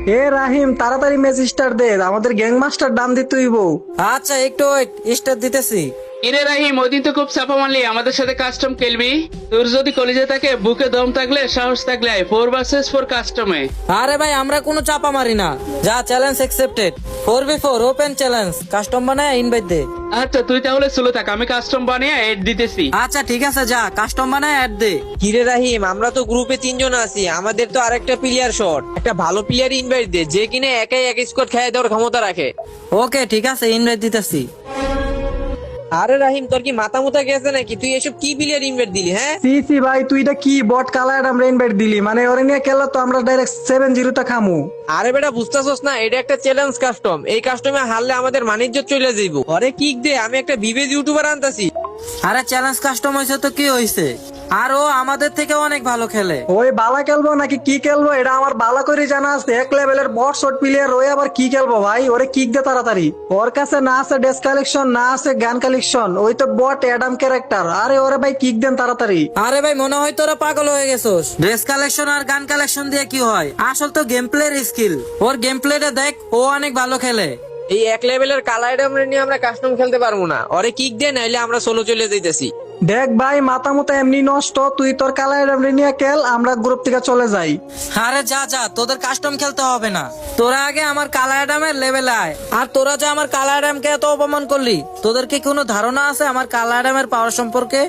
এ রাহিম তাড়াতাড়ি match start দে, আমাদের gang master ডান দিতে হইব। আচ্ছা একটু স্টার্ট দিতেছি। ইরে রাহিম, ওদিন তো খুব চাপা মারলি, আমাদের সাথে কাস্টম খেলবি? তোর যদি কলেজে থাকে, বুকে দম থাকলে, সাহস থাকলে 4 vs 4 কাস্টমে। আরে ভাই আমরা কোনো চাপা মারি না, যা challenge accepted. 4v4 open challenge, custom বানায় ইনভাইট দে। আচ্ছা তুই তাহলে স্লো থাক, আমি কাস্টম বানিয়ে এড দিতেছি। আচ্ছা ঠিক আছে, যা কাস্টম বানায় অ্যাড দে। কিরে রাহিম, আমরা তো গ্রুপে 3 জন আছি, আমাদের তো আরেকটা প্লেয়ার শর্ট। একটা ভালো প্লেয়ার ইনভাইট দে, যে কিনা একাই এক স্কোয়াড খেয়ে দেওয়ার ক্ষমতা রাখে। ওকে ঠিক আছে, ইনভাইট দিতেছি। আরে রাহিম, তোর কি মাথা মুথা গেছে নাকি? তুই এসব কি প্লেয়ার ইনভাইট দিলি? হ্যাঁ, সি সি ভাই, তুই এটা কি বট কালার আমরা ইনভাইট দিলি? মানে ওরে নিয়ে খেলা তো আমরা ডাইরেক্ট 7-0 খামু। আরে বেটা বুঝতেছস না, এটা একটা চ্যালেঞ্জ কাস্টম। এই কাস্টমে হারলে আমাদের মানিজ্য চলে যাইব। আরে কিক দে, আমি একটা বিবেজ ইউটিউবার আনতাছি। আরে চ্যালেঞ্জ কাস্টম হয়েছে তো কি হয়েছে, আর ও আমাদের থেকে অনেক ভালো খেলে। ওই বালা খেলবো নাকি কি খেলবো এটা আমার বালা করে জানা আছে। এক লেভেলের বট শট প্লেয়ার, ওই আবার কি খেলবো ভাই? ওরে কিক দে তাড়াতাড়ি। ওর কাছে না আছে ডেস কালেকশন, না আছে গান কালেকশন, ওই তো বট অ্যাডাম ক্যারেক্টার। আরে ওরে ভাই কিক দেন তাড়াতাড়ি। আরে ভাই মনে হয় তোরা পাগল হয়ে গেছোস। ড্রেস কালেকশন আর গান কালেকশন দিয়ে কি হয়? আসল তো গেম প্লের স্কিল। ওর গেম প্লেটা দেখ, ও অনেক ভালো খেলে। এই এক লেভেলের কালা আইটেম নিয়ে আমরা কাস্টম খেলতে পারবো না। ওরে কিক দে, নাইলে আমরা সোলো চলে যাইতেছি। দেখ ভাই, মাথা মতো এমনি নষ্ট, তুই তোর কালার নিয়ে খেল, আমরা গ্রুপ থেকে চলে যাই। আরে যা যা, তোদের কাস্টম খেলতে হবে না। তোরা আগে আমার কালা অ্যাডামের লেভেল আয়। আর তোরা যে আমার কালা অ্যাডামকে এত অপমান করলি, তোদের কি কোনো ধারণা আছে আমার কালা অ্যাডামের পাওয়ার সম্পর্কে?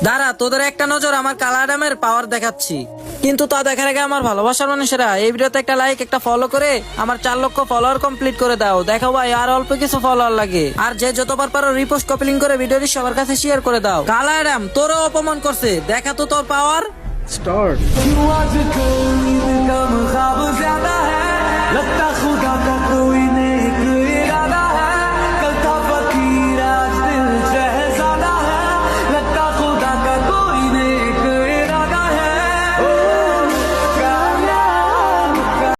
দাঁড়া, তোদের একটা নজর আমার কালা অ্যাডামের পাওয়ার দেখাচ্ছি। কিন্তু তা দেখার আগে আমার ভালোবাসার মানুষেরা এই ভিডিওতে একটা লাইক, একটা ফলো করে আমার 4 লক্ষ ফলোয়ার কমপ্লিট করে দাও। দেখো ভাই, আর অল্প কিছু ফলোয়ার লাগে। আর যে যতবার পারো রিপোস্ট কপি লিংক করে ভিডিওটি সবার কাছে শেয়ার করে দাও। কালা অ্যাডাম তোরও অপমান করছে, দেখা তো তোর পাওয়ার। স্টার্ট। कम ख्वाब ज्यादा